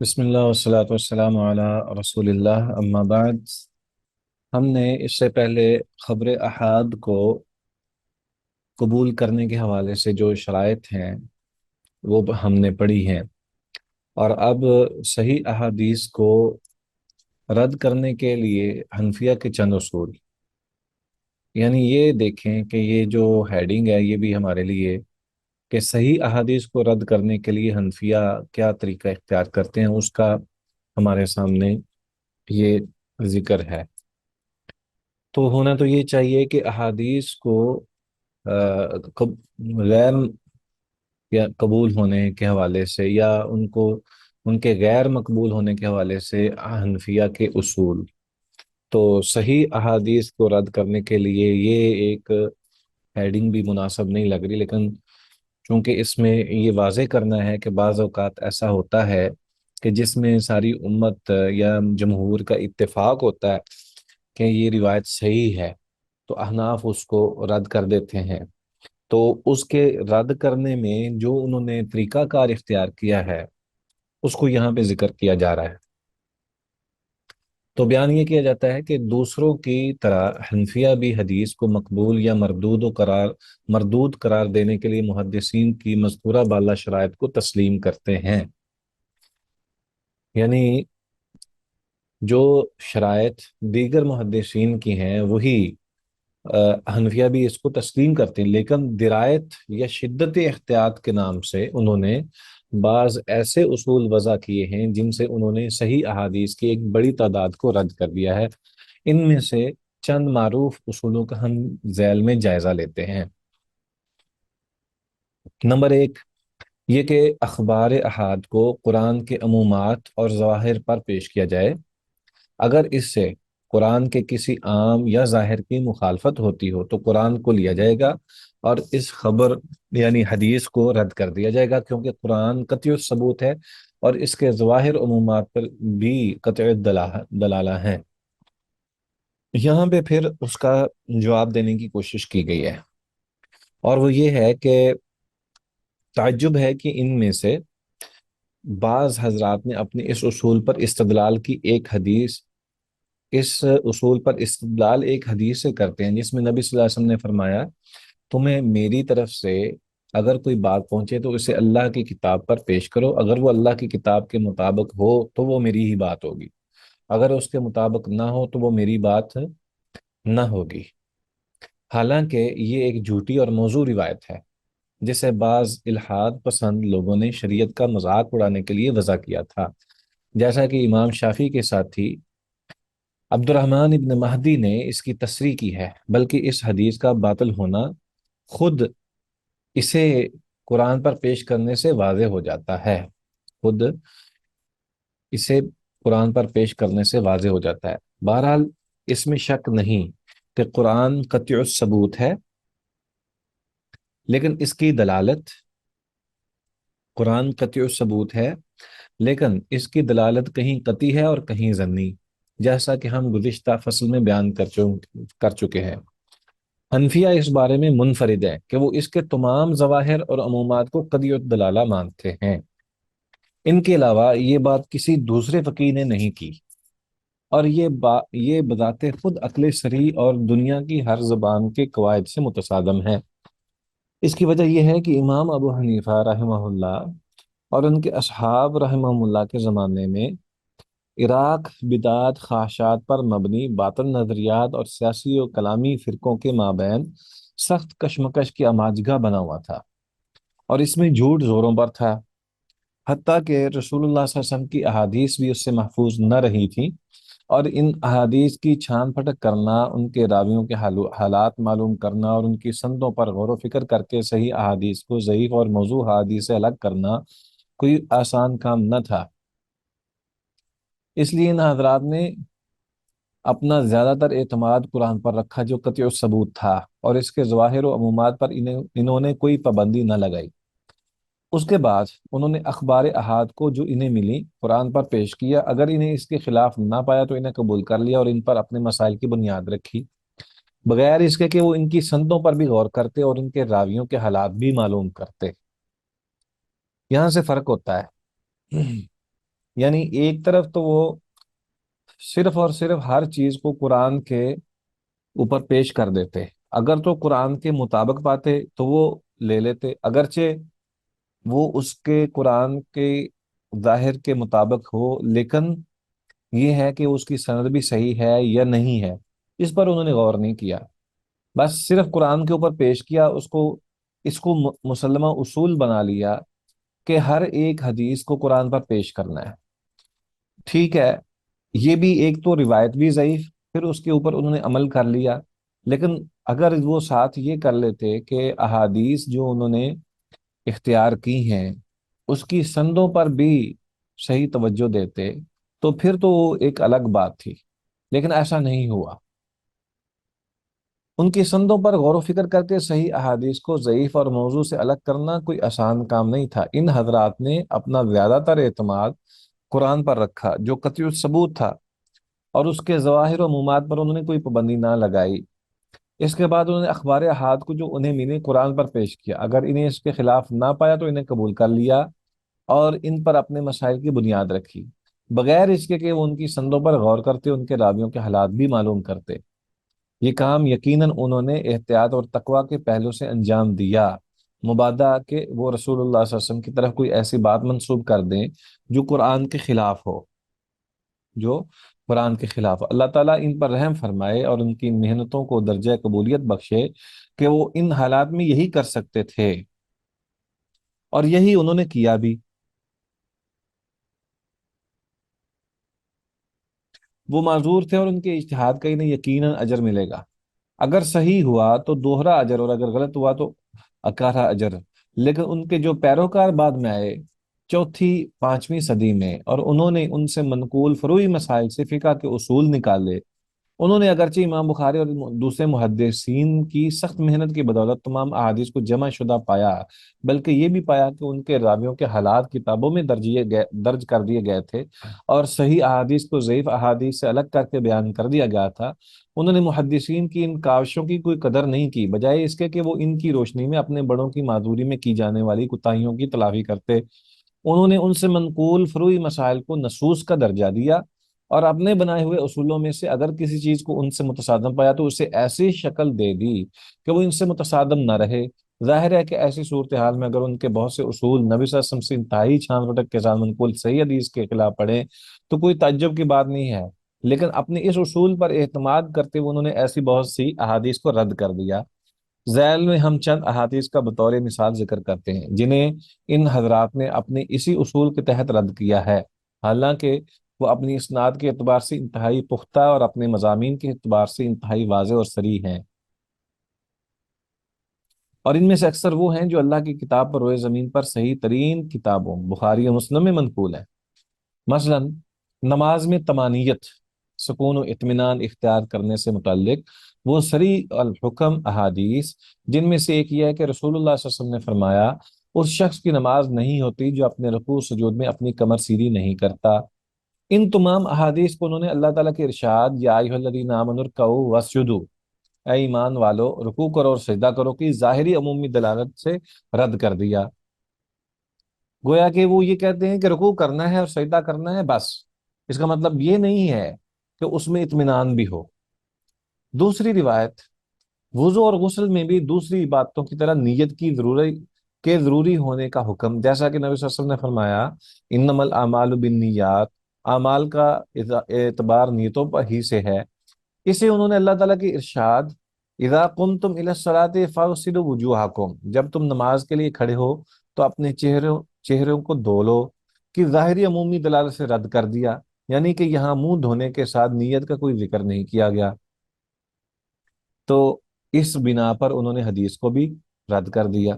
بسم اللہ والصلاۃ والسلام علی رسول اللہ اما بعد۔ ہم نے اس سے پہلے خبر احاد کو قبول کرنے کے حوالے سے جو شرائط ہیں وہ ہم نے پڑھی ہیں، اور اب صحیح احادیث کو رد کرنے کے لیے حنفیہ کے چند اصول، یعنی یہ دیکھیں کہ یہ جو ہیڈنگ ہے یہ بھی ہمارے لیے کہ صحیح احادیث کو رد کرنے کے لیے حنفیہ کیا طریقہ اختیار کرتے ہیں، اس کا ہمارے سامنے یہ ذکر ہے۔ تو ہونا تو یہ چاہیے کہ احادیث کو غیر یا قبول ہونے کے حوالے سے یا ان کو ان کے غیر مقبول ہونے کے حوالے سے حنفیہ کے اصول، تو صحیح احادیث کو رد کرنے کے لیے یہ ایک ہیڈنگ بھی مناسب نہیں لگ رہی، لیکن چونکہ اس میں یہ واضح کرنا ہے کہ بعض اوقات ایسا ہوتا ہے کہ جس میں ساری امت یا جمہور کا اتفاق ہوتا ہے کہ یہ روایت صحیح ہے، تو احناف اس کو رد کر دیتے ہیں۔ تو اس کے رد کرنے میں جو انہوں نے طریقہ کار اختیار کیا ہے اس کو یہاں پہ ذکر کیا جا رہا ہے۔ تو بیان یہ کیا جاتا ہے کہ دوسروں کی طرح حنفیہ بھی حدیث کو مقبول یا مردود قرار دینے کے لیے محدثین کی مذکورہ بالا شرائط کو تسلیم کرتے ہیں، یعنی جو شرائط دیگر محدثین کی ہیں وہی حنفیہ بھی اس کو تسلیم کرتے ہیں، لیکن درایت یا شدت احتیاط کے نام سے انہوں نے بعض ایسے اصول وضع کیے ہیں جن سے انہوں نے صحیح احادیث کی ایک بڑی تعداد کو رد کر دیا ہے۔ ان میں سے چند معروف اصولوں کا ہم ذیل میں جائزہ لیتے ہیں۔ نمبر ایک، یہ کہ اخبار احاد کو قرآن کے عمومات اور ظواہر پر پیش کیا جائے۔ اگر اس سے قرآن کے کسی عام یا ظاہر کی مخالفت ہوتی ہو تو قرآن کو لیا جائے گا اور اس خبر یعنی حدیث کو رد کر دیا جائے گا، کیونکہ قرآن قطعی ثبوت ہے اور اس کے ظواہر عمومات پر بھی قطعی دلالہ ہیں۔ یہاں پہ پھر اس کا جواب دینے کی کوشش کی گئی ہے، اور وہ یہ ہے کہ تعجب ہے کہ ان میں سے بعض حضرات نے اپنے اس اصول پر استدلال کی ایک حدیث اس اصول پر استدلال ایک حدیث سے کرتے ہیں جس میں نبی صلی اللہ علیہ وسلم نے فرمایا، تمہیں میری طرف سے اگر کوئی بات پہنچے تو اسے اللہ کی کتاب پر پیش کرو، اگر وہ اللہ کی کتاب کے مطابق ہو تو وہ میری ہی بات ہوگی، اگر اس کے مطابق نہ ہو تو وہ میری بات نہ ہوگی۔ حالانکہ یہ ایک جھوٹی اور موضوع روایت ہے جسے بعض الحاد پسند لوگوں نے شریعت کا مذاق اڑانے کے لیے وضع کیا تھا، جیسا کہ امام شافی کے ساتھی عبد الرحمن ابن مہدی نے اس کی تصریح کی ہے، بلکہ اس حدیث کا باطل ہونا خود اسے قرآن پر پیش کرنے سے واضح ہو جاتا ہے، خود اسے قرآن پر پیش کرنے سے واضح ہو جاتا ہے۔ بہرحال اس میں شک نہیں کہ قرآن قطعی الثبوت ہے، لیکن اس کی دلالت قرآن قطعی الثبوت ہے لیکن اس کی دلالت کہیں قطعی ہے اور کہیں ظنی، جیسا کہ ہم گزشتہ فصل میں بیان کر چکے ہیں۔ حنفیہ اس بارے میں منفرد ہے کہ وہ اس کے تمام ظواہر اور عمومات کو قطعی الدلالہ مانتے ہیں۔ ان کے علاوہ یہ بات کسی دوسرے فقیہ نے نہیں کی، اور یہ بذات خود عقل صریح اور دنیا کی ہر زبان کے قواعد سے متصادم ہے۔ اس کی وجہ یہ ہے کہ امام ابو حنیفہ رحمہ اللہ اور ان کے اصحاب رحمہ اللہ کے زمانے میں عراق بدعت خواہشات پر مبنی باطل نظریات اور سیاسی و کلامی فرقوں کے مابین سخت کشمکش کی اماجگاہ بنا ہوا تھا، اور اس میں جھوٹ زوروں پر تھا، حتیٰ کہ رسول اللہ صلی اللہ علیہ وسلم کی احادیث بھی اس سے محفوظ نہ رہی تھیں، اور ان احادیث کی چھان پھٹک کرنا، ان کے راویوں کے حالات معلوم کرنا اور ان کی سندوں پر غور و فکر کر کے صحیح احادیث کو ضعیف اور موضوع احادیث سے الگ کرنا کوئی آسان کام نہ تھا۔ اس لیے ان حضرات نے اپنا زیادہ تر اعتماد قرآن پر رکھا جو قطعی ثبوت تھا، اور اس کے ظواہر و عمومات پر انہوں نے کوئی پابندی نہ لگائی۔ اس کے بعد انہوں نے اخبار احاد کو جو انہیں ملی قرآن پر پیش کیا، اگر انہیں اس کے خلاف نہ پایا تو انہیں قبول کر لیا اور ان پر اپنے مسائل کی بنیاد رکھی، بغیر اس کے کہ وہ ان کی سندوں پر بھی غور کرتے اور ان کے راویوں کے حالات بھی معلوم کرتے۔ یہاں سے فرق ہوتا ہے۔ یعنی ایک طرف تو وہ صرف اور صرف ہر چیز کو قرآن کے اوپر پیش کر دیتے، اگر تو قرآن کے مطابق پاتے تو وہ لے لیتے، اگرچہ وہ اس کے قرآن کے ظاہر کے مطابق ہو، لیکن یہ ہے کہ اس کی سند بھی صحیح ہے یا نہیں ہے، اس پر انہوں نے غور نہیں کیا، بس صرف قرآن کے اوپر پیش کیا اس کو، اس کو مسلمہ اصول بنا لیا کہ ہر ایک حدیث کو قرآن پر پیش کرنا ہے۔ ٹھیک ہے، یہ بھی ایک تو روایت بھی ضعیف، پھر اس کے اوپر انہوں نے عمل کر لیا، لیکن اگر وہ ساتھ یہ کر لیتے کہ احادیث جو انہوں نے اختیار کی ہیں اس کی سندوں پر بھی صحیح توجہ دیتے تو پھر تو وہ ایک الگ بات تھی، لیکن ایسا نہیں ہوا۔ ان کی سندوں پر غور و فکر کر کے صحیح احادیث کو ضعیف اور موضوع سے الگ کرنا کوئی آسان کام نہیں تھا۔ ان حضرات نے اپنا زیادہ تر اعتماد قرآن پر رکھا جو قطعی ثبوت تھا، اور اس کے ظواہر و عمومات پر انہوں نے کوئی پابندی نہ لگائی۔ اس کے بعد انہوں نے اخبار احاد کو جو انہیں ملے قرآن پر پیش کیا، اگر انہیں اس کے خلاف نہ پایا تو انہیں قبول کر لیا اور ان پر اپنے مسائل کی بنیاد رکھی، بغیر اس کے کہ وہ ان کی سندوں پر غور کرتے، ان کے راویوں کے حالات بھی معلوم کرتے۔ یہ کام یقیناً انہوں نے احتیاط اور تقوی کے پہلو سے انجام دیا، مبادہ کہ وہ رسول اللہ صلی اللہ علیہ وسلم کی طرف کوئی ایسی بات منسوب کر دیں جو قرآن کے خلاف ہو، جو قرآن کے خلاف ہو۔ اللہ تعالیٰ ان پر رحم فرمائے اور ان کی محنتوں کو درجہ قبولیت بخشے کہ وہ ان حالات میں یہی کر سکتے تھے، اور یہی انہوں نے کیا بھی۔ وہ معذور تھے اور ان کے اجتہاد کا انہیں یقیناً اجر ملے گا، اگر صحیح ہوا تو دوہرا اجر، اور اگر غلط ہوا تو اکارا اجر۔ لیکن ان کے جو پیروکار بعد میں آئے چوتھی پانچویں صدی میں، اور انہوں نے ان سے منقول فروعی مسائل سے فقہ کے اصول نکالے، انہوں نے اگرچہ امام بخاری اور دوسرے محدثین کی سخت محنت کی بدولت تمام احادیث کو جمع شدہ پایا، بلکہ یہ بھی پایا کہ ان کے راویوں کے حالات کتابوں میں درج کر دیے گئے تھے، اور صحیح احادیث کو ضعیف احادیث سے الگ کر کے بیان کر دیا گیا تھا۔ انہوں نے محدثین کی ان کاوشوں کی کوئی قدر نہیں کی، بجائے اس کے کہ وہ ان کی روشنی میں اپنے بڑوں کی معذوری میں کی جانے والی کوتاہیوں کی تلافی کرتے، انہوں نے ان سے منقول فروعی مسائل کو نصوص کا درجہ دیا، اور اپنے بنائے ہوئے اصولوں میں سے اگر کسی چیز کو ان سے متصادم پایا تو اسے ایسی شکل دے دی کہ وہ ان سے متصادم نہ رہے۔ ظاہر ہے کہ ایسی صورتحال میں اگر ان کے بہت سے اصول نبی صلی اللہ علیہ وسلم سے انتہائی چھان پھٹک کے ساتھ منقول صحیح حدیث کے خلاف پڑے تو کوئی تعجب کی بات نہیں ہے، لیکن اپنے اس اصول پر اعتماد کرتے ہوئے انہوں نے ایسی بہت سی احادیث کو رد کر دیا۔ ذیل میں ہم چند احادیث کا بطور مثال ذکر کرتے ہیں جنہیں ان حضرات نے اپنے اسی اصول کے تحت رد کیا ہے، حالانکہ وہ اپنی اسناد کے اعتبار سے انتہائی پختہ اور اپنے مضامین کے اعتبار سے انتہائی واضح اور صریح ہیں، اور ان میں سے اکثر وہ ہیں جو اللہ کی کتاب پر روئے زمین پر صحیح ترین کتابوں بخاری و مسلم میں منقول ہیں۔ مثلا نماز میں طمانیت، سکون و اطمینان اختیار کرنے سے متعلق وہ صریح الحکم احادیث، جن میں سے ایک یہ ہے کہ رسول اللہ صلی اللہ علیہ وسلم نے فرمایا اس شخص کی نماز نہیں ہوتی جو اپنے رکوع سجود میں اپنی کمر سیدھی نہیں کرتا۔ ان تمام احادیث کو انہوں نے اللہ تعالیٰ کے ارشاد یا ایھا الذین آمنوا ارکعوا واسجدوا، اے ایمان والو رکوع کرو اور سجدہ کرو کی ظاہری عمومی دلالت سے رد کر دیا۔ گویا کہ وہ یہ کہتے ہیں کہ رکوع کرنا ہے اور سجدہ کرنا ہے بس، اس کا مطلب یہ نہیں ہے کہ اس میں اطمینان بھی ہو۔ دوسری روایت، وضو اور غسل میں بھی دوسری عبادتوں کی طرح نیت کی ضروری ہونے کا حکم، جیسا کہ نبی صلی اللہ علیہ وسلم نے فرمایا انما الاعمال بالنیات، اعمال کا اعتبار نیتوں پر ہی سے ہے۔ اسے انہوں نے اللہ تعالیٰ کے ارشاد اذا قمتم الی الصلاۃ فاغسلوا وجوہکم، جب تم نماز کے لیے کھڑے ہو تو اپنے چہروں کو دھو لو کہ ظاہری عمومی دلالت سے رد کر دیا، یعنی کہ یہاں منہ دھونے کے ساتھ نیت کا کوئی ذکر نہیں کیا گیا، تو اس بنا پر انہوں نے حدیث کو بھی رد کر دیا۔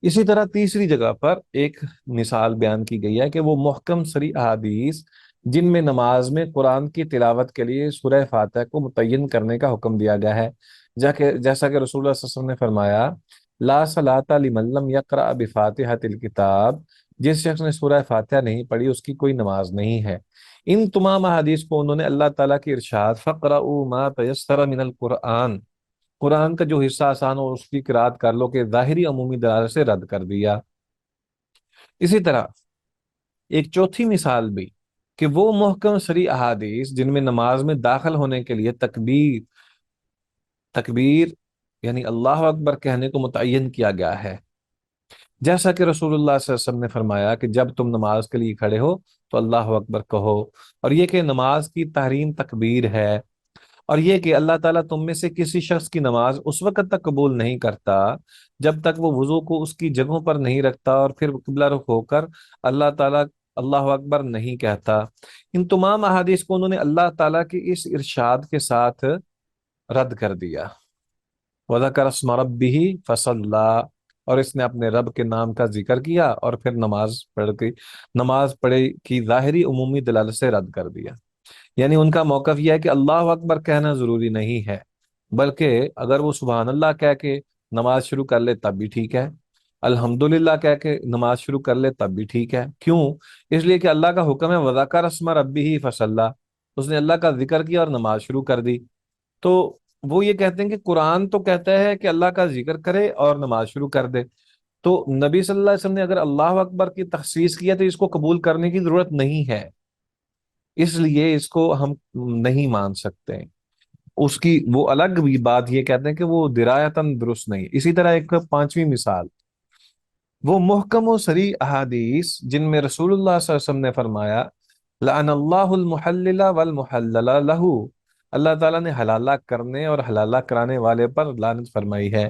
اسی طرح تیسری جگہ پر ایک مثال بیان کی گئی ہے کہ وہ محکم صریح احادیث جن میں نماز میں قرآن کی تلاوت کے لیے سورہ فاتحہ کو متعین کرنے کا حکم دیا گیا ہے، جیسا کہ رسول اللہ صلی اللہ علیہ وسلم نے فرمایا لا صلاۃ لمن لم یقرأ بفاتحۃ الکتاب، جس شخص نے سورہ فاتحہ نہیں پڑھی اس کی کوئی نماز نہیں ہے۔ ان تمام احادیث کو انہوں نے اللہ تعالیٰ کی ارشاد فَاقْرَؤُوا مَا تَيَسَّرَ مِنَ الْقُرْآنِ، قرآن کا جو حصہ آسان ہو اس کی قرات کر لو کہ ظاہری عمومی دلالت سے رد کر دیا۔ اسی طرح ایک چوتھی مثال بھی کہ وہ محکم صریح احادیث جن میں نماز میں داخل ہونے کے لیے تکبیر تکبیر یعنی اللہ اکبر کہنے کو متعین کیا گیا ہے، جیسا کہ رسول اللہ صلی اللہ علیہ وسلم نے فرمایا کہ جب تم نماز کے لیے کھڑے ہو تو اللہ اکبر کہو، اور یہ کہ نماز کی تحریم تکبیر ہے، اور یہ کہ اللہ تعالیٰ تم میں سے کسی شخص کی نماز اس وقت تک قبول نہیں کرتا جب تک وہ وضو کو اس کی جگہوں پر نہیں رکھتا اور پھر قبلہ رخ ہو کر اللہ تعالیٰ اللہ اکبر نہیں کہتا۔ ان تمام احادیث کو انہوں نے اللہ تعالیٰ کے اس ارشاد کے ساتھ رد کر دیا، وَذَكَرَ اسْمَ رَبِّهِ فَصَلَّى، اور اس نے اپنے رب کے نام کا ذکر کیا اور پھر نماز پڑھے کی ظاہری عمومی دلالت سے رد کر دیا۔ یعنی ان کا موقف یہ ہے کہ اللہ اکبر کہنا ضروری نہیں ہے، بلکہ اگر وہ سبحان اللہ کہہ کے نماز شروع کر لے تب بھی ٹھیک ہے، الحمدللہ کہہ کے نماز شروع کر لے تب بھی ٹھیک ہے۔ کیوں؟ اس لیے کہ اللہ کا حکم ہے وَذَكَرَ اسْمَ رَبِّهِ فَصَلَّى، اس نے اللہ کا ذکر کیا اور نماز شروع کر دی۔ تو وہ یہ کہتے ہیں کہ قرآن تو کہتا ہے کہ اللہ کا ذکر کرے اور نماز شروع کر دے، تو نبی صلی اللہ علیہ وسلم نے اگر اللہ اکبر کی تخصیص کیا تو اس کو قبول کرنے کی ضرورت نہیں ہے، اس لیے اس کو ہم نہیں مان سکتے۔ اس کی وہ الگ بھی بات یہ کہتے ہیں کہ وہ درایتاً درست نہیں۔ اسی طرح ایک پانچویں مثال، وہ محکم و صریح احادیث جن میں رسول اللہ صلی اللہ علیہ وسلم نے فرمایا لعن اللہ المحلل والمحلل لہ، اللہ تعالیٰ نے حلالہ کرنے اور حلالہ کرانے والے پر لعنت فرمائی ہے۔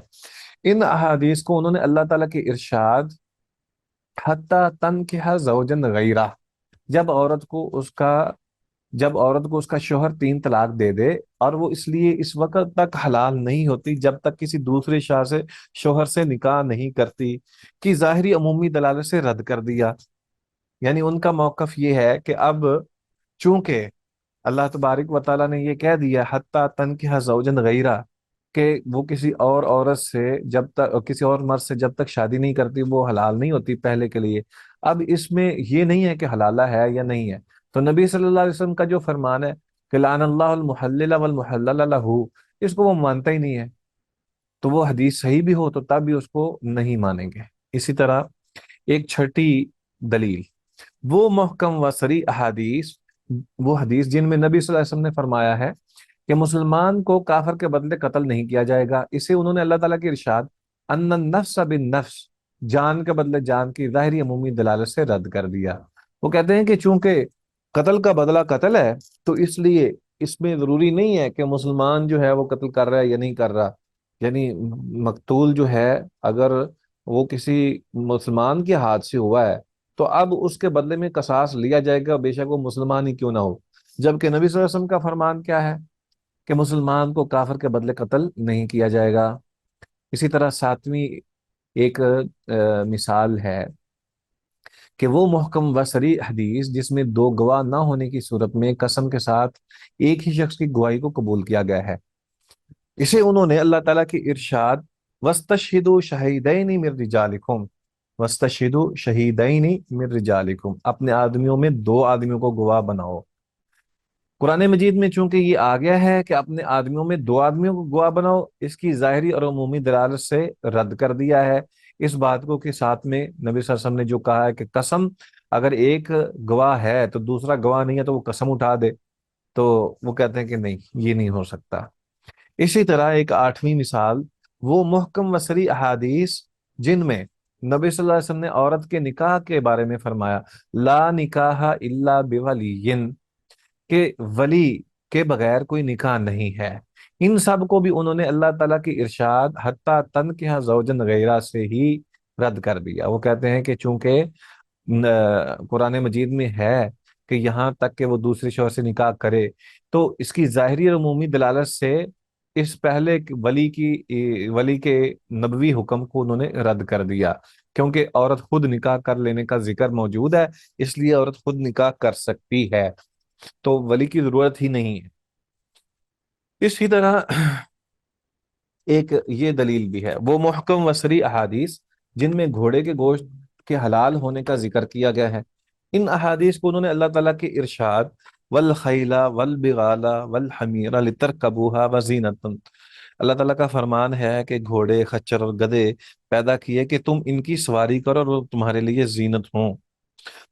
ان احادیث کو انہوں نے اللہ تعالیٰ کے ارشاد حتیٰ تنکح زوجن غیرہ، جب عورت کو اس کا جب عورت کو اس کا شوہر تین طلاق دے دے اور وہ اس لیے اس وقت تک حلال نہیں ہوتی جب تک کسی دوسرے شوہر سے نکاح نہیں کرتی، کہ ظاہری عمومی دلالت سے رد کر دیا۔ یعنی ان کا موقف یہ ہے کہ اب چونکہ اللہ تبارک و تعالیٰ نے یہ کہہ دیا حتیٰ تنکح زوجن غیرہ، کہ وہ کسی اور عورت سے جب تک کسی اور مرد سے جب تک شادی نہیں کرتی وہ حلال نہیں ہوتی پہلے کے لیے، اب اس میں یہ نہیں ہے کہ حلالہ ہے یا نہیں ہے، تو نبی صلی اللہ علیہ وسلم کا جو فرمان ہے کہ لعن اللہ المحلل والمحلل لہ، اس کو وہ مانتا ہی نہیں ہے، تو وہ حدیث صحیح بھی ہو تو تب بھی اس کو نہیں مانیں گے۔ اسی طرح ایک چھٹی دلیل، وہ محکم و صریح احادیث، وہ حدیث جن میں نبی صلی اللہ علیہ وسلم نے فرمایا ہے کہ مسلمان کو کافر کے بدلے قتل نہیں کیا جائے گا، اسے انہوں نے اللہ تعالیٰ کے ارشاد ان النفس بالنفس، جان کے بدلے جان کی ظاہری عمومی دلالت سے رد کر دیا۔ وہ کہتے ہیں کہ چونکہ قتل کا بدلہ قتل ہے تو اس لیے اس میں ضروری نہیں ہے کہ مسلمان جو ہے وہ قتل کر رہا ہے یا نہیں کر رہا، یعنی مقتول جو ہے اگر وہ کسی مسلمان کے ہاتھ سے ہوا ہے تو اب اس کے بدلے میں قصاص لیا جائے گا، بے شک وہ مسلمان ہی کیوں نہ ہو، جبکہ نبی صلی اللہ علیہ وسلم کا فرمان کیا ہے کہ مسلمان کو کافر کے بدلے قتل نہیں کیا جائے گا۔ اسی طرح ساتویں ایک مثال ہے کہ وہ محکم و صریح حدیث جس میں دو گواہ نہ ہونے کی صورت میں قسم کے ساتھ ایک ہی شخص کی گواہی کو قبول کیا گیا ہے، اسے انہوں نے اللہ تعالیٰ کی ارشاد وَاسْتَشْهِدُوا شَهِيدَيْنِ مِن رِجَالِكُمْ، وَاسْتَشْهِدُوا شَهِيدَيْنِ مِن رِجَالِكُمْ، اپنے آدمیوں میں دو آدمیوں کو گواہ بناؤ۔ قرآن مجید میں چونکہ یہ آ گیا ہے کہ اپنے آدمیوں میں دو آدمیوں کو گواہ بناؤ، اس کی ظاہری اور عمومی دلالت سے رد کر دیا ہے اس بات کو کہ ساتھ میں نبی صلی اللہ علیہ وسلم نے جو کہا ہے کہ قسم اگر ایک گواہ ہے تو دوسرا گواہ نہیں ہے تو وہ قسم اٹھا دے، تو وہ کہتے ہیں کہ نہیں یہ نہیں ہو سکتا۔ اسی طرح ایک آٹھویں مثال، وہ محکم و صریح احادیث جن میں نبی صلی اللہ علیہ وسلم نے عورت کے نکاح کے بارے میں فرمایا لا نکاح الا بولی، کہ ولی کے بغیر کوئی نکاح نہیں ہے، ان سب کو بھی انہوں نے اللہ تعالیٰ کی ارشاد حتیٰ تنکح زوجن غیرہ سے ہی رد کر دیا۔ وہ کہتے ہیں کہ چونکہ قرآن مجید میں ہے کہ یہاں تک کہ وہ دوسرے شوہر سے نکاح کرے تو اس کی ظاہری اور عمومی دلالت سے اس پہلے ولی کے نبوی حکم کو انہوں نے رد کر دیا، کیونکہ عورت خود نکاح کر لینے کا ذکر موجود ہے، اس لیے عورت خود نکاح کر سکتی ہے، تو ولی کی ضرورت ہی نہیں ہے۔ اسی طرح ایک یہ دلیل بھی ہے، وہ محکم و صریح احادیث جن میں گھوڑے کے گوشت کے حلال ہونے کا ذکر کیا گیا ہے، ان احادیث کو انہوں نے اللہ تعالیٰ کے ارشاد والخیل والبغال والحمیر لترکبوها وزینۃ، اللہ تعالیٰ کا فرمان ہے کہ گھوڑے خچر اور گدھے پیدا کیے کہ تم ان کی سواری کرو اور وہ تمہارے لیے زینت ہوں۔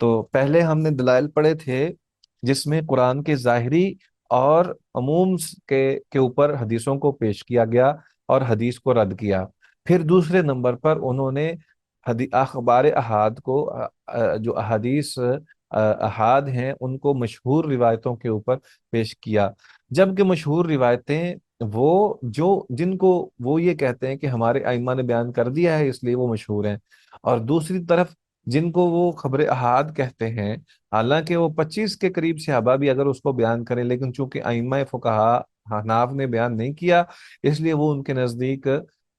تو پہلے ہم نے دلائل پڑھے تھے جس میں قرآن کے ظاہری اور عموم کے اوپر حدیثوں کو پیش کیا گیا اور حدیث کو رد کیا۔ پھر دوسرے نمبر پر انہوں نے اخبار احاد کو جو احادیث احاد ہیں ان کو مشہور روایتوں کے اوپر پیش کیا، جبکہ مشہور روایتیں وہ جو جن کو وہ یہ کہتے ہیں کہ ہمارے ائمہ نے بیان کر دیا ہے اس لیے وہ مشہور ہیں، اور دوسری طرف جن کو وہ خبر احاد کہتے ہیں، حالانکہ وہ 25 کے قریب صحابہ بھی اگر اس کو بیان کریں، لیکن چونکہ ائمہ فقہا حناف نے بیان نہیں کیا اس لیے وہ ان کے نزدیک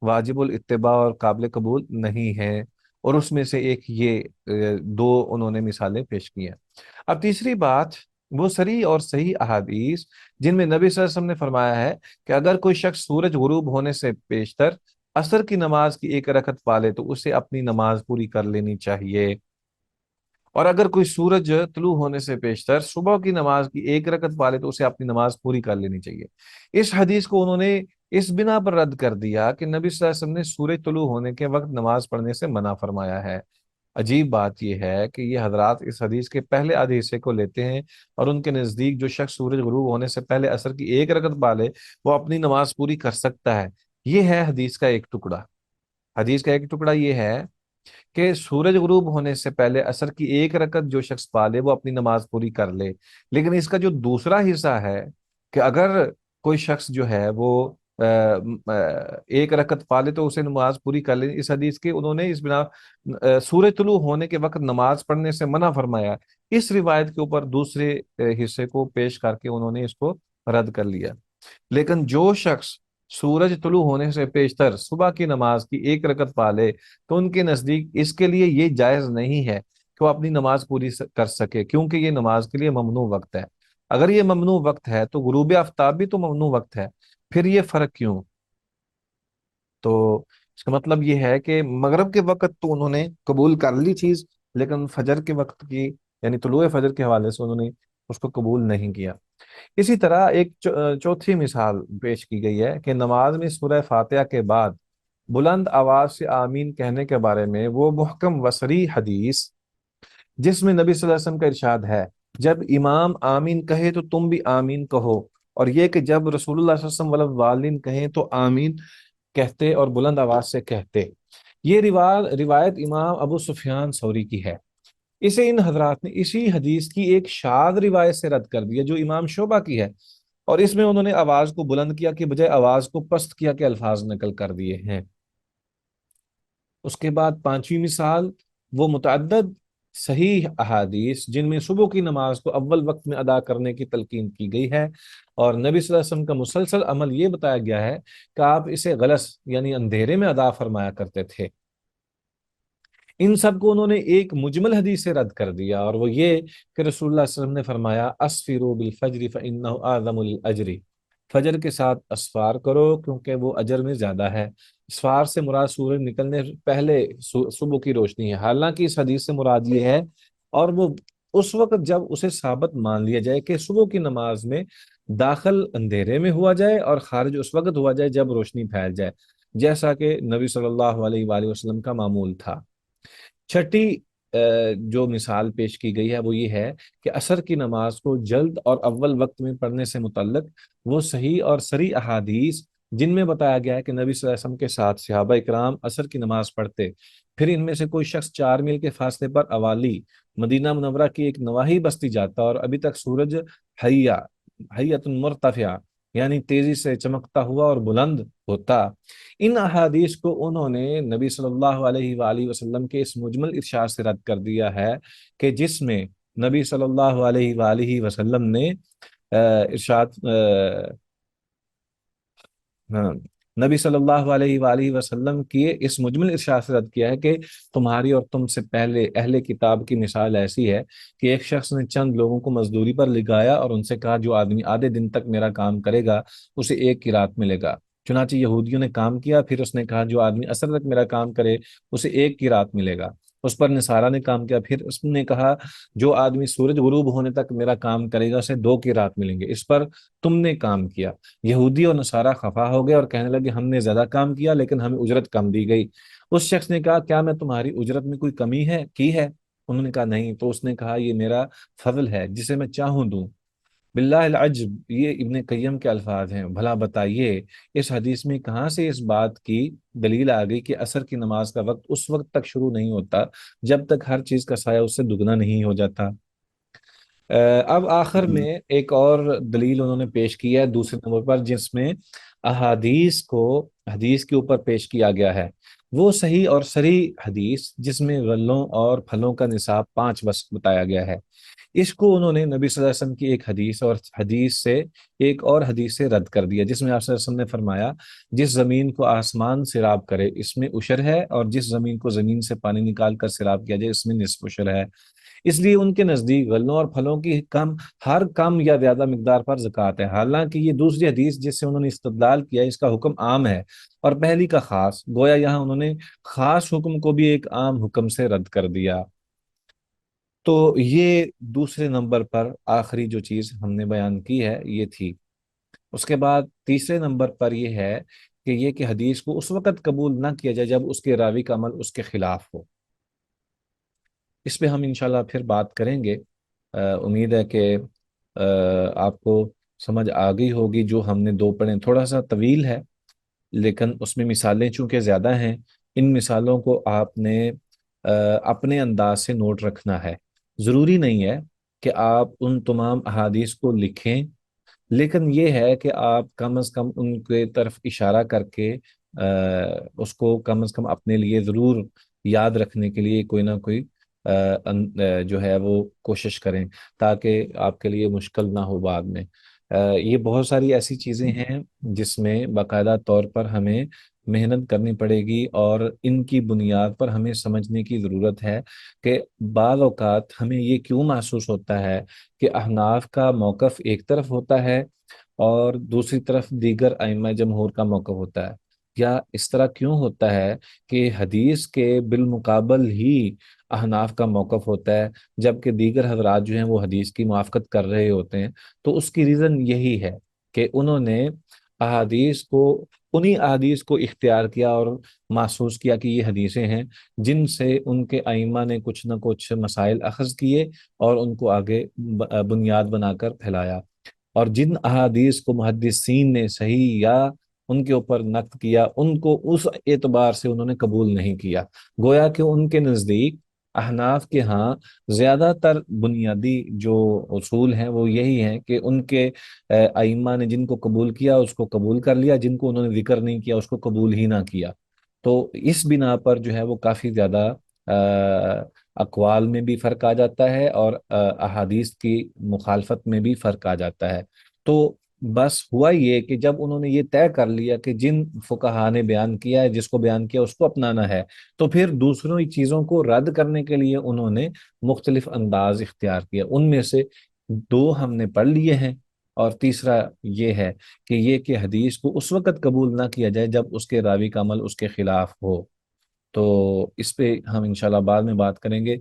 واجب الاتباع اور قابل قبول نہیں ہے، اور اس میں سے ایک یہ دو انہوں نے مثالیں پیش کی ہیں۔ اب تیسری بات، وہ صریح اور صحیح احادیث جن میں نبی صلی اللہ علیہ وسلم نے فرمایا ہے کہ اگر کوئی شخص سورج غروب ہونے سے پیشتر عصر کی نماز کی ایک رکعت پالے تو اسے اپنی نماز پوری کر لینی چاہیے، اور اگر کوئی سورج طلوع ہونے سے پیشتر صبح کی نماز کی ایک رکعت پالے تو اسے اپنی نماز پوری کر لینی چاہیے۔ اس حدیث کو انہوں نے اس بنا پر رد کر دیا کہ نبی صلی اللہ علیہ وسلم نے سورج طلوع ہونے کے وقت نماز پڑھنے سے منع فرمایا ہے۔ عجیب بات یہ ہے کہ یہ حضرات اس حدیث کے پہلے آدھے حصے کو لیتے ہیں اور ان کے نزدیک جو شخص سورج غروب ہونے سے پہلے عصر کی ایک رکعت پالے وہ اپنی نماز پوری کر سکتا ہے۔ یہ ہے حدیث کا ایک ٹکڑا۔ حدیث کا ایک ٹکڑا یہ ہے کہ سورج غروب ہونے سے پہلے عصر کی ایک رکعت جو شخص پالے وہ اپنی نماز پوری کر لے، لیکن اس کا جو دوسرا حصہ ہے کہ اگر کوئی شخص جو ہے وہ ایک رکعت پالے تو اسے نماز پوری کر لے، اس حدیث کے انہوں نے اس بنا سورج طلوع ہونے کے وقت نماز پڑھنے سے منع فرمایا، اس روایت کے اوپر دوسرے حصے کو پیش کر کے انہوں نے اس کو رد کر لیا۔ لیکن جو شخص سورج طلوع ہونے سے پیشتر صبح کی نماز کی ایک رکعت پالے تو ان کے نزدیک اس کے لیے یہ جائز نہیں ہے کہ وہ اپنی نماز پوری کر سکے، کیونکہ یہ نماز کے لیے ممنوع وقت ہے۔ اگر یہ ممنوع وقت ہے تو غروب آفتاب بھی تو ممنوع وقت ہے، پھر یہ فرق کیوں؟ تو اس کا مطلب یہ ہے کہ مغرب کے وقت تو انہوں نے قبول کر لی چیز، لیکن فجر کے وقت کی یعنی طلوع فجر کے حوالے سے انہوں نے اس کو قبول نہیں کیا۔ اسی طرح ایک چوتھی مثال پیش کی گئی ہے کہ نماز میں سورہ فاتحہ کے بعد بلند آواز سے آمین کہنے کے بارے میں وہ محکم و صریح حدیث جس میں نبی صلی اللہ علیہ وسلم کا ارشاد ہے جب امام آمین کہے تو تم بھی آمین کہو، اور یہ کہ جب رسول اللہ صلی اللہ علیہ وسلم والدین کہیں تو آمین کہتے اور بلند آواز سے کہتے۔ یہ روایت امام ابو سفیان ثوری کی ہے۔ اسے ان حضرات نے اسی حدیث کی ایک شاذ روایت سے رد کر دیا جو امام شعبہ کی ہے، اور اس میں انہوں نے آواز کو بلند کیا کہ بجائے آواز کو پست کیا کے الفاظ نقل کر دیے ہیں۔ اس کے بعد پانچویں مثال، وہ متعدد صحیح احادیث جن میں صبح کی نماز کو اول وقت میں ادا کرنے کی تلقین کی گئی ہے، اور نبی صلی اللہ علیہ وسلم کا مسلسل عمل یہ بتایا گیا ہے کہ آپ اسے غلس یعنی اندھیرے میں ادا فرمایا کرتے تھے۔ ان سب کو انہوں نے ایک مجمل حدیث سے رد کر دیا، اور وہ یہ کہ رسول اللہ صلی اللہ علیہ وسلم نے فرمایا اسفروا بالفجر فانه اعظم للاجر، فجر کے ساتھ اسفار کرو کیونکہ وہ اجر میں زیادہ ہے۔ اسفار سے مراد سورج نکلنے پہلے صبح کی روشنی ہے، حالانکہ اس حدیث سے مراد یہ ہے اور وہ اس وقت جب اسے ثابت مان لیا جائے کہ صبح کی نماز میں داخل اندھیرے میں ہوا جائے اور خارج اس وقت ہوا جائے جب روشنی پھیل جائے، جیسا کہ نبی صلی اللہ علیہ وآلہ وسلم کا معمول تھا۔ چھٹی جو مثال پیش کی گئی ہے وہ یہ ہے کہ عصر کی نماز کو جلد اور اول وقت میں پڑھنے سے متعلق وہ صحیح اور صریح احادیث جن میں بتایا گیا ہے کہ نبی صلی اللہ علیہ وسلم کے ساتھ صحابہ اکرام عصر کی نماز پڑھتے، پھر ان میں سے کوئی شخص 4 میل کے فاصلے پر اوالی مدینہ منورہ کی ایک نواحی بستی جاتا اور ابھی تک سورج حیا حیۃ مرتفعہ یعنی تیزی سے چمکتا ہوا اور بلند ہوتا۔ ان احادیث کو انہوں نے نبی صلی اللہ علیہ وآلہ وسلم کے اس مجمل ارشاد سے رد کر دیا ہے کہ جس میں نبی صلی اللہ علیہ وآلہ وسلم نے ارشاد ہاں نبی صلی اللہ علیہ وآلہ وسلم کی اس مجمل ارشاد سے رد کیا ہے کہ تمہاری اور تم سے پہلے اہل کتاب کی مثال ایسی ہے کہ ایک شخص نے چند لوگوں کو مزدوری پر لگایا اور ان سے کہا جو آدمی آدھے دن تک میرا کام کرے گا اسے ایک کی رات ملے گا۔ چنانچہ یہودیوں نے کام کیا، پھر اس نے کہا جو آدمی عصر تک میرا کام کرے اسے ایک کی رات ملے گا۔ اس پر نصارہ نے کام کیا، پھر اس نے کہا جو آدمی سورج غروب ہونے تک میرا کام کرے گا اسے 2 کی رات ملیں گے۔ اس پر تم نے کام کیا۔ یہودی اور نصارہ خفا ہو گئے اور کہنے لگے ہم نے زیادہ کام کیا لیکن ہمیں اجرت کم دی گئی۔ اس شخص نے کہا کیا میں تمہاری اجرت میں کوئی کمی کی ہے؟ انہوں نے کہا نہیں، تو اس نے کہا یہ میرا فضل ہے جسے میں چاہوں دوں۔ باللہ العجب، یہ ابن قیم کے الفاظ ہیں۔ بھلا بتائیے اس حدیث میں کہاں سے اس بات کی دلیل آ گئی کہ عصر کی نماز کا وقت اس وقت تک شروع نہیں ہوتا جب تک ہر چیز کا سایہ اس سے دگنا نہیں ہو جاتا۔ اب آخر ہوں، میں ایک اور دلیل انہوں نے پیش کی ہے دوسرے نمبر پر، جس میں احادیث کو حدیث کے اوپر پیش کیا گیا ہے، وہ صحیح اور صریح حدیث جس میں غلوں اور پھلوں کا نصاب 5 وسق بتایا گیا ہے۔ اس کو انہوں نے نبی صلی اللہ علیہ وسلم کی ایک حدیث سے ایک اور حدیث سے رد کر دیا، جس میں آپ صلی اللہ علیہ وسلم نے فرمایا جس زمین کو آسمان سیراب کرے اس میں عشر ہے، اور جس زمین کو زمین سے پانی نکال کر سیراب کیا جائے اس میں نصف عشر ہے۔ اس لیے ان کے نزدیک غلوں اور پھلوں کی ہر کم یا زیادہ مقدار پر زکوٰۃ ہے، حالانکہ یہ دوسری حدیث جس سے انہوں نے استدلال کیا اس کا حکم عام ہے اور پہلی کا خاص، گویا یہاں انہوں نے خاص حکم کو بھی ایک عام حکم سے رد کر دیا۔ تو یہ دوسرے نمبر پر آخری جو چیز ہم نے بیان کی ہے یہ تھی۔ اس کے بعد تیسرے نمبر پر یہ ہے کہ یہ کہ حدیث کو اس وقت قبول نہ کیا جائے جب اس کے راوی کا عمل اس کے خلاف ہو۔ اس پہ ہم انشاءاللہ پھر بات کریں گے۔ امید ہے کہ آپ کو سمجھ آ گئی ہوگی۔ جو ہم نے دو پڑھے تھوڑا سا طویل ہے، لیکن اس میں مثالیں چونکہ زیادہ ہیں، ان مثالوں کو آپ نے اپنے انداز سے نوٹ رکھنا ہے۔ ضروری نہیں ہے کہ آپ ان تمام احادیث کو لکھیں، لیکن یہ ہے کہ آپ کم از کم ان کے طرف اشارہ کر کے اس کو کم از کم اپنے لیے ضرور یاد رکھنے کے لیے کوئی نہ کوئی جو ہے وہ کوشش کریں، تاکہ آپ کے لیے مشکل نہ ہو بعد میں۔ یہ بہت ساری ایسی چیزیں ہیں جس میں باقاعدہ طور پر ہمیں محنت کرنی پڑے گی، اور ان کی بنیاد پر ہمیں سمجھنے کی ضرورت ہے کہ بعض اوقات ہمیں یہ کیوں محسوس ہوتا ہے کہ احناف کا موقف ایک طرف ہوتا ہے اور دوسری طرف دیگر ائمہ جمہور کا موقف ہوتا ہے، یا اس طرح کیوں ہوتا ہے کہ حدیث کے بالمقابل ہی احناف کا موقف ہوتا ہے جبکہ دیگر حضرات جو ہیں وہ حدیث کی موافقت کر رہے ہوتے ہیں۔ تو اس کی ریزن یہی ہے کہ انہوں نے انہی احادیث کو اختیار کیا اور محسوس کیا کہ یہ حدیثیں ہیں جن سے ان کے ائمہ نے کچھ نہ کچھ مسائل اخذ کیے اور ان کو آگے بنیاد بنا کر پھیلایا، اور جن احادیث کو محدثین نے صحیح یا ان کے اوپر نقد کیا ان کو اس اعتبار سے انہوں نے قبول نہیں کیا۔ گویا کہ ان کے نزدیک احناف کے ہاں زیادہ تر بنیادی جو اصول ہیں وہ یہی ہیں کہ ان کے ائمہ نے جن کو قبول کیا اس کو قبول کر لیا، جن کو انہوں نے ذکر نہیں کیا اس کو قبول ہی نہ کیا۔ تو اس بنا پر جو ہے وہ کافی زیادہ اقوال میں بھی فرق آ جاتا ہے اور احادیث کی مخالفت میں بھی فرق آ جاتا ہے۔ تو بس ہوا یہ کہ جب انہوں نے یہ طے کر لیا کہ جن فقہا نے بیان کیا ہے جس کو بیان کیا اس کو اپنانا ہے، تو پھر دوسروں چیزوں کو رد کرنے کے لیے انہوں نے مختلف انداز اختیار کیا۔ ان میں سے دو ہم نے پڑھ لیے ہیں، اور تیسرا یہ ہے کہ حدیث کو اس وقت قبول نہ کیا جائے جب اس کے راوی کا عمل اس کے خلاف ہو۔ تو اس پہ ہم انشاءاللہ بعد میں بات کریں گے۔